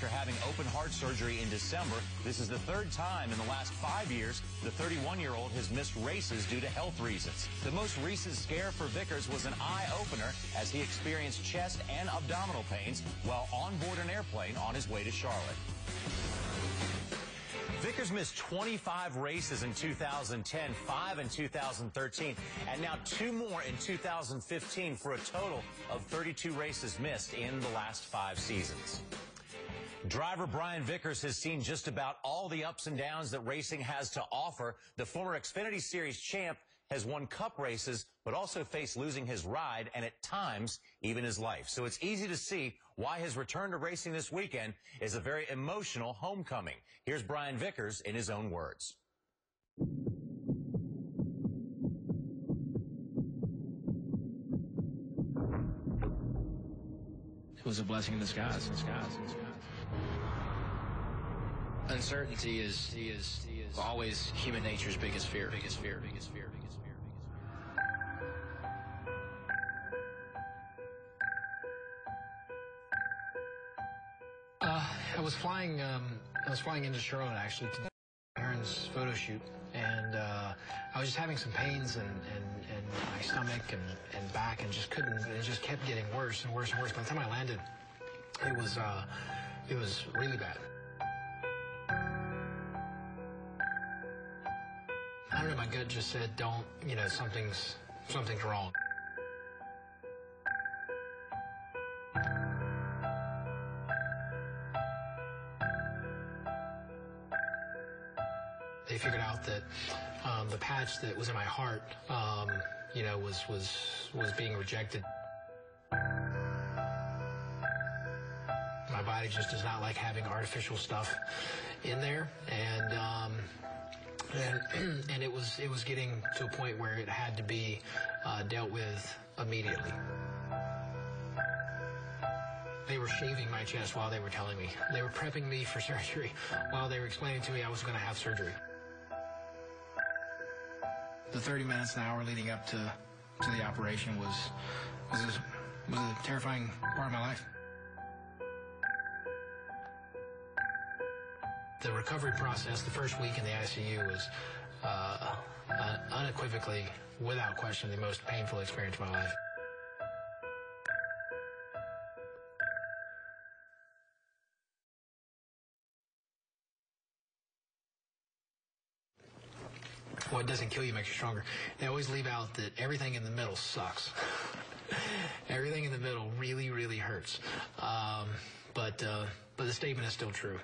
after having open heart surgery in December. This is the third time in the last 5 years the 31-year-old has missed races due to health reasons. The most recent scare for Vickers was an eye-opener as he experienced chest and abdominal pains while on board an airplane on his way to Charlotte. Vickers missed 25 races in 2010, 5 in 2013, and now 2 more in 2015 for a total of 32 races missed in the last 5 seasons. Driver Brian Vickers has seen just about all the ups and downs that racing has to offer. The former Xfinity Series champ has won cup races, but also faced losing his ride and at times even his life. So it's easy to see why his return to racing this weekend is a very emotional homecoming. Here's Brian Vickers in his own words. It was a blessing in disguise. Uncertainty is always human nature's biggest fear. I was flying into Charlotte actually to Aaron's photo shoot, and I was just having some pains in my stomach and back, and just couldn't. It just kept getting worse and worse and worse. By the time I landed, it was really bad. I don't know, my gut just said, don't, something's wrong. They figured out that the patch that was in my heart, was being rejected. My body just does not like having artificial stuff in there, and it was getting to a point where it had to be dealt with immediately. They were shaving my chest while they were telling me. They were prepping me for surgery while they were explaining to me I was going to have surgery. The 30 minutes, an hour leading up to the operation was a terrifying part of my life. The recovery process, the first week in the ICU, was unequivocally, without question, the most painful experience of my life. What doesn't kill you makes you stronger. They always leave out that everything in the middle sucks. Everything in the middle really, really hurts. But the statement is still true.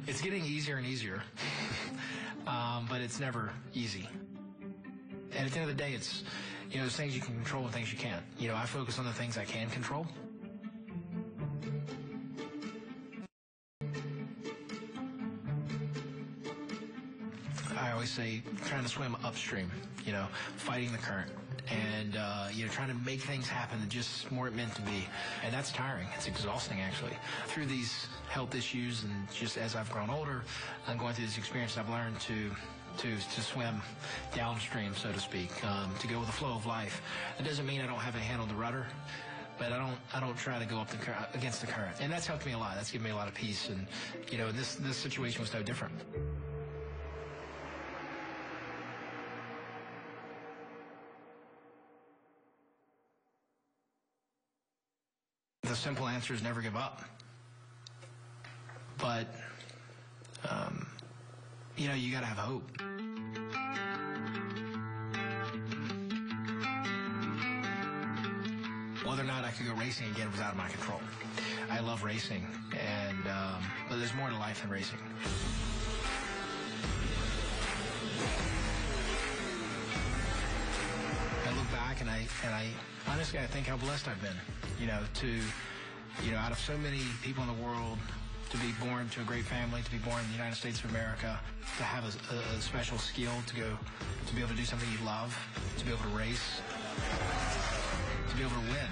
It's getting easier and easier, but it's never easy. And at the end of the day, it's, there's things you can control and things you can't. I focus on the things I can control. I always say trying to swim upstream, fighting the current, and trying to make things happen that just weren't meant to be. And that's tiring. It's exhausting, actually. Through these health issues, and just as I've grown older, I'm going through this experience, I've learned to swim downstream, so to speak, to go with the flow of life. That doesn't mean I don't have a hand on the rudder, but I don't try to go up against the current. And that's helped me a lot. That's given me a lot of peace. And this situation was no different. The simple answer is never give up. But, you gotta have hope. Whether or not I could go racing again was out of my control. I love racing, and but there's more to life than racing. I look back and I honestly, I think how blessed I've been, out of so many people in the world, to be born to a great family, to be born in the United States of America, to have a special skill to be able to do something you love, to be able to race, to be able to win,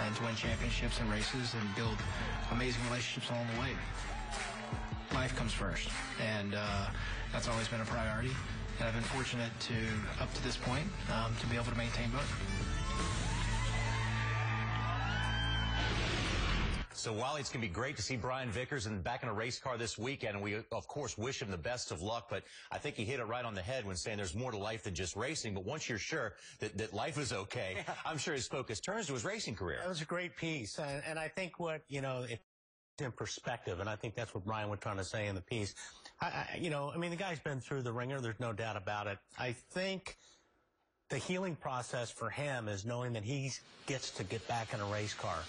and to win championships and races and build amazing relationships along the way. Life comes first, and that's always been a priority. And I've been fortunate up to this point, to be able to maintain both. So while it's going to be great to see Brian Vickers back in a race car this weekend, and we, of course, wish him the best of luck, but I think he hit it right on the head when saying there's more to life than just racing. But once you're sure that life is okay, I'm sure his focus turns to his racing career. That was a great piece. And I think what, it's in perspective, and I think that's what Brian was trying to say in the piece. The guy's been through the ringer. There's no doubt about it. I think the healing process for him is knowing that he gets to get back in a race car.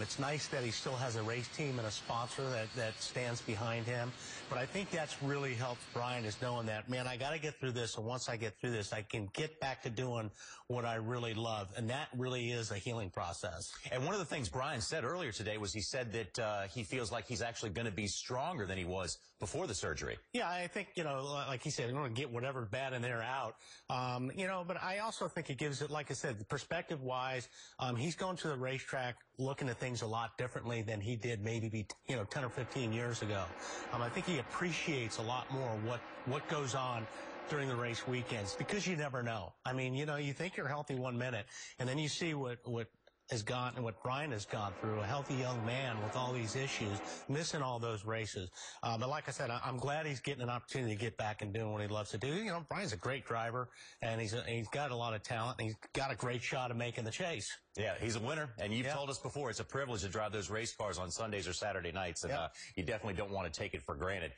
It's nice that he still has a race team and a sponsor that stands behind him. But I think that's really helped Brian, is knowing that, man, I got to get through this. And once I get through this, I can get back to doing what I really love. And that really is a healing process. And one of the things Brian said earlier today was he said that he feels like he's actually going to be stronger than he was before the surgery. Yeah, I think, like he said, we're going to get whatever bad in there out. But I also think it gives it, like I said, perspective-wise, he's going to the racetrack looking at things a lot differently than he did maybe 10 or 15 years ago. I think he appreciates a lot more what goes on during the race weekends, because you never know. You think you're healthy 1 minute, and then you see what has gone and what Brian has gone through, a healthy young man with all these issues, missing all those races. But like I said, I'm glad he's getting an opportunity to get back and doing what he loves to do. Brian's a great driver, and he's got a lot of talent, and he's got a great shot of making the chase. Yeah, he's a winner, and you've told us before it's a privilege to drive those race cars on Sundays or Saturday nights, and you definitely don't want to take it for granted.